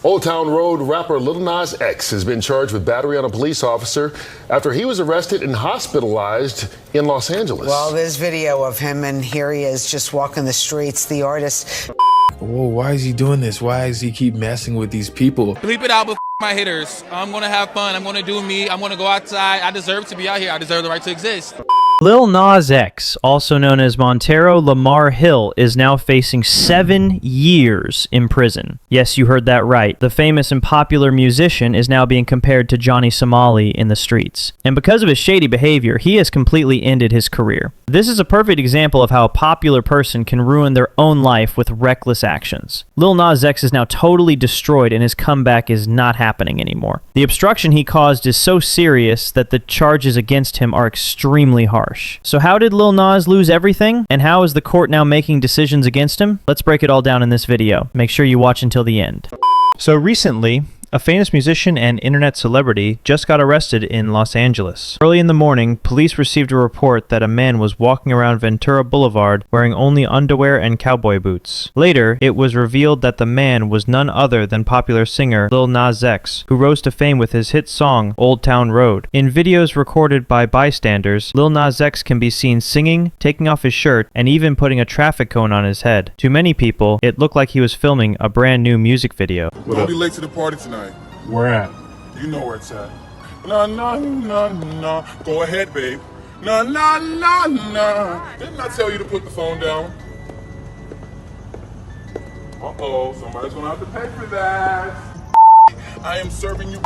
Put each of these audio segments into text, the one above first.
Old Town Road rapper Lil Nas X has been charged with battery on a police officer after he was arrested and hospitalized in Los Angeles. Well, there's video of him, and here he is just walking the streets. The artist. Whoa, why is he doing this? Why does he keep messing with these people? Bleep it out with my hitters. I'm gonna have fun. I'm gonna do me. I'm gonna go outside. I deserve to be out here. I deserve the right to exist. Lil Nas X, also known as Montero Lamar Hill, is now facing 7 years in prison. Yes, you heard that right. The famous and popular musician is now being compared to Johnny Somali in the streets. And because of his shady behavior, he has completely ended his career. This is a perfect example of how a popular person can ruin their own life with reckless actions. Lil Nas X is now totally destroyed and his comeback is not happening anymore. The obstruction he caused is so serious that the charges against him are extremely harsh. So how did Lil Nas lose everything? And how is the court now making decisions against him? Let's break it all down in this video. Make sure you watch until the end. So recently, a famous musician and internet celebrity just got arrested in Los Angeles. Early in the morning, police received a report that a man was walking around Ventura Boulevard wearing only underwear and cowboy boots. Later, it was revealed that the man was none other than popular singer Lil Nas X, who rose to fame with his hit song Old Town Road. In videos recorded by bystanders, Lil Nas X can be seen singing, taking off his shirt, and even putting a traffic cone on his head. To many people, it looked like he was filming a brand new music video. Don't be late to the party tonight. Where at? You know where it's at. No, no, no, no. Go ahead, babe. No, no, no, no. Didn't I tell you to put the phone down? Uh-oh, somebody's gonna have to pay for that. I am serving you,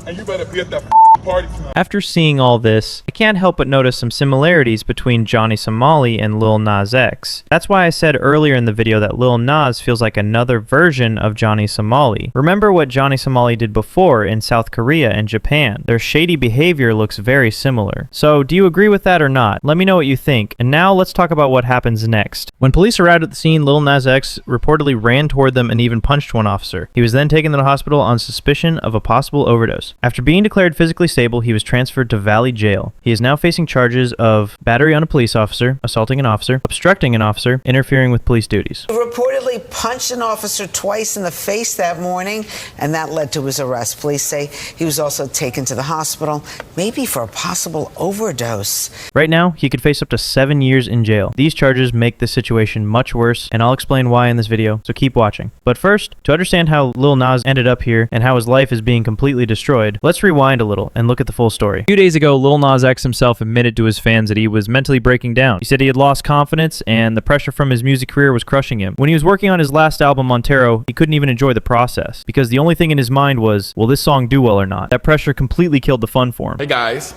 and you better be at that party tonight. After seeing all this, I can't help but notice some similarities between Johnny Somali and Lil Nas X. That's why I said earlier in the video that Lil Nas feels like another version of Johnny Somali. Remember what Johnny Somali did before in South Korea and Japan. Their shady behavior looks very similar. So do you agree with that or not? Let me know what you think. And now let's talk about what happens next. When police arrived at the scene, Lil Nas X reportedly ran toward them and even punched one officer. He was then taken to the hospital on suspicion of a possible overdose. After being declared physically stable, he was transferred to Valley Jail. He is now facing charges of battery on a police officer, assaulting an officer, obstructing an officer, interfering with police duties. He reportedly punched an officer twice in the face that morning, and that led to his arrest. Police say he was also taken to the hospital, maybe for a possible overdose. Right now, he could face up to 7 years in jail. These charges make the situation much worse, and I'll explain why in this video, so keep watching. But first, to understand how Lil Nas ended up here and how his life is being completely destroyed, let's rewind a little and look at the full story. A few days ago, Lil Nas X himself admitted to his fans that he was mentally breaking down. He said he had lost confidence and the pressure from his music career was crushing him. When he was working on his last album, Montero, he couldn't even enjoy the process because the only thing in his mind was, will this song do well or not? That pressure completely killed the fun for him. Hey guys,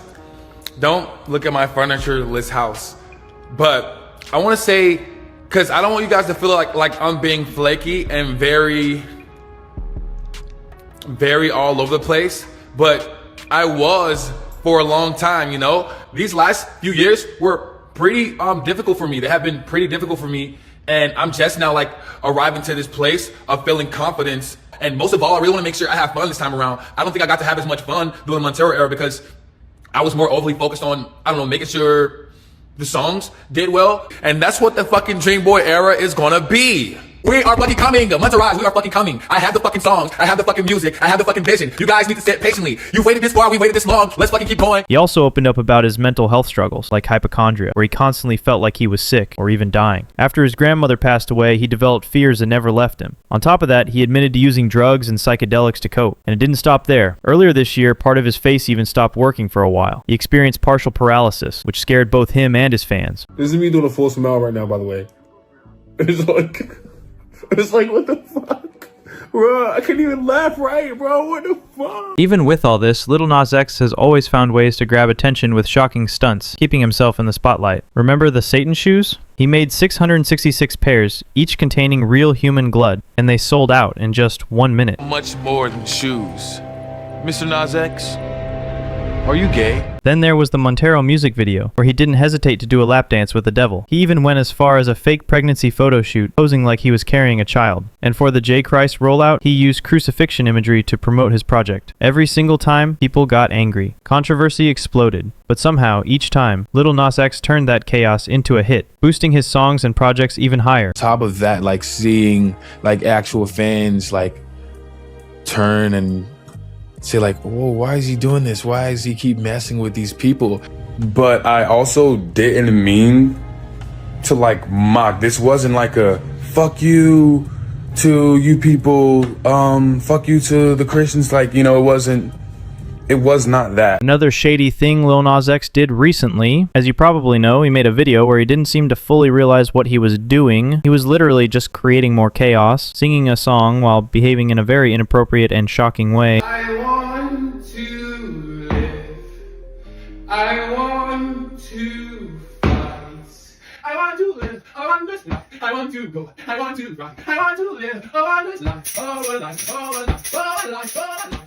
don't look at my furniture-less house, but I want to say, because I don't want you guys to feel like I'm being flaky and very all over the place, but I was for a long time, you know. These last few years were pretty difficult for me. They have been pretty difficult for me, and I'm just now like arriving to this place of feeling confidence. And most of all, I really want to make sure I have fun this time around. I don't think I got to have as much fun doing the Montero era because I was more overly focused on, I don't know, making sure the songs did well. And that's what the fucking Dreamboy era is gonna be. We are fucking coming. Monterey, we are fucking coming. I have the fucking songs. I have the fucking music. I have the fucking vision. You guys need to sit patiently. You've waited this far. We waited this long. Let's fucking keep going. He also opened up about his mental health struggles, like hypochondria, where he constantly felt like he was sick or even dying. After his grandmother passed away, he developed fears that never left him. On top of that, he admitted to using drugs and psychedelics to cope. And it didn't stop there. Earlier this year, part of his face even stopped working for a while. He experienced partial paralysis, which scared both him and his fans. This is me doing a full smile right now, by the way. It's like, what the fuck? Bro, I couldn't even laugh right, bro. What the fuck? Even with all this, Lil Nas X has always found ways to grab attention with shocking stunts, keeping himself in the spotlight. Remember the Satan shoes? He made 666 pairs, each containing real human blood, and they sold out in just 1 minute. Much more than shoes. Mr. Nas X, are you gay? Then there was the Montero music video, where he didn't hesitate to do a lap dance with the devil. He even went as far as a fake pregnancy photo shoot, posing like he was carrying a child. And for the J. Christ rollout, he used crucifixion imagery to promote his project. Every single time, people got angry. Controversy exploded. But somehow, each time, Lil Nas X turned that chaos into a hit, boosting his songs and projects even higher. On top of that, like seeing like actual fans like turn and say like, whoa, why is he doing this? Why does he keep messing with these people? But I also didn't mean to like mock. This wasn't like a fuck you to you people, fuck you to the Christians. Like, you know, it was not that. Another shady thing Lil Nas X did recently, as you probably know, he made a video where he didn't seem to fully realize what he was doing. He was literally just creating more chaos, singing a song while behaving in a very inappropriate and shocking way. I want to live. I want to fight. I want to live. I want this life. I want to go. I want to run. I want to live. I want this life. Oh, life. Oh, life. Oh, life. Oh, life.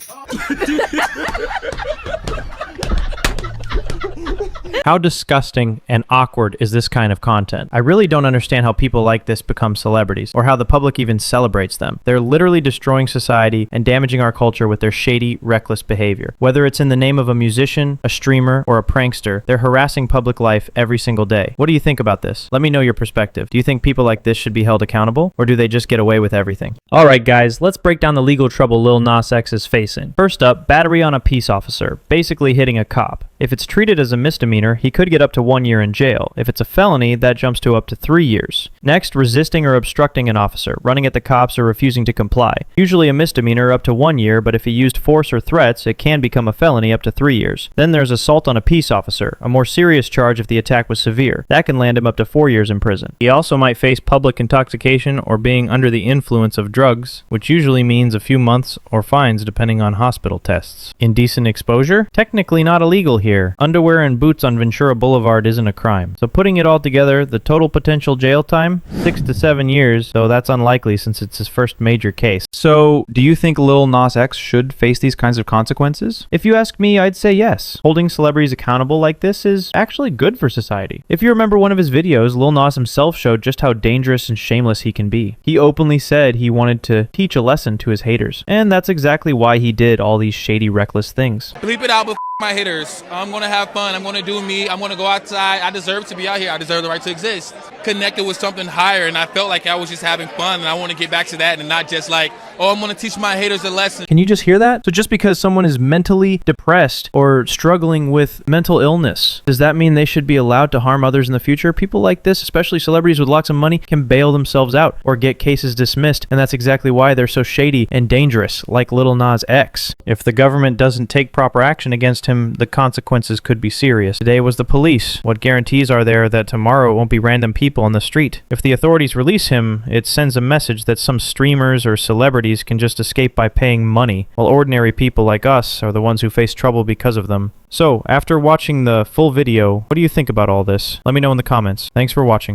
How disgusting and awkward is this kind of content? I really don't understand how people like this become celebrities, or how the public even celebrates them. They're literally destroying society and damaging our culture with their shady, reckless behavior. Whether it's in the name of a musician, a streamer, or a prankster, they're harassing public life every single day. What do you think about this? Let me know your perspective. Do you think people like this should be held accountable, or do they just get away with everything? Alright guys, let's break down the legal trouble Lil Nas X is facing. First up, battery on a peace officer, basically hitting a cop. If it's treated as a misdemeanor, he could get up to 1 year in jail. If it's a felony, that jumps to up to 3 years. Next, resisting or obstructing an officer, running at the cops or refusing to comply. Usually a misdemeanor up to 1 year, but if he used force or threats, it can become a felony up to 3 years. Then there's assault on a peace officer, a more serious charge if the attack was severe. That can land him up to 4 years in prison. He also might face public intoxication or being under the influence of drugs, which usually means a few months or fines depending on hospital tests. Indecent exposure? Technically not illegal here. Underwear and boots on Ventura Boulevard isn't a crime. So putting it all together, the total potential jail time, 6 to 7 years, though that's unlikely since it's his first major case. So, do you think Lil Nas X should face these kinds of consequences? If you ask me, I'd say yes. Holding celebrities accountable like this is actually good for society. If you remember one of his videos, Lil Nas himself showed just how dangerous and shameless he can be. He openly said he wanted to teach a lesson to his haters. And that's exactly why he did all these shady, reckless things. Bleep it out, but my haters. I'm gonna have fun. I'm gonna do me. I'm gonna go outside. I deserve to be out here. I deserve the right to exist. Connected with something higher, and I felt like I was just having fun, and I want to get back to that, and not just like, oh, I'm gonna teach my haters a lesson. Can you just hear that? So just because someone is mentally depressed or struggling with mental illness, does that mean they should be allowed to harm others in the future? People like this, especially celebrities with lots of money, can bail themselves out or get cases dismissed, and that's exactly why they're so shady and dangerous, like Lil Nas X. If the government doesn't take proper action against him, the consequences could be serious. Today was the police. What guarantees are there that tomorrow it won't be random people on the street? If the authorities release him, it sends a message that some streamers or celebrities can just escape by paying money, while ordinary people like us are the ones who face trouble because of them. So, after watching the full video, what do you think about all this? Let me know in the comments. Thanks for watching.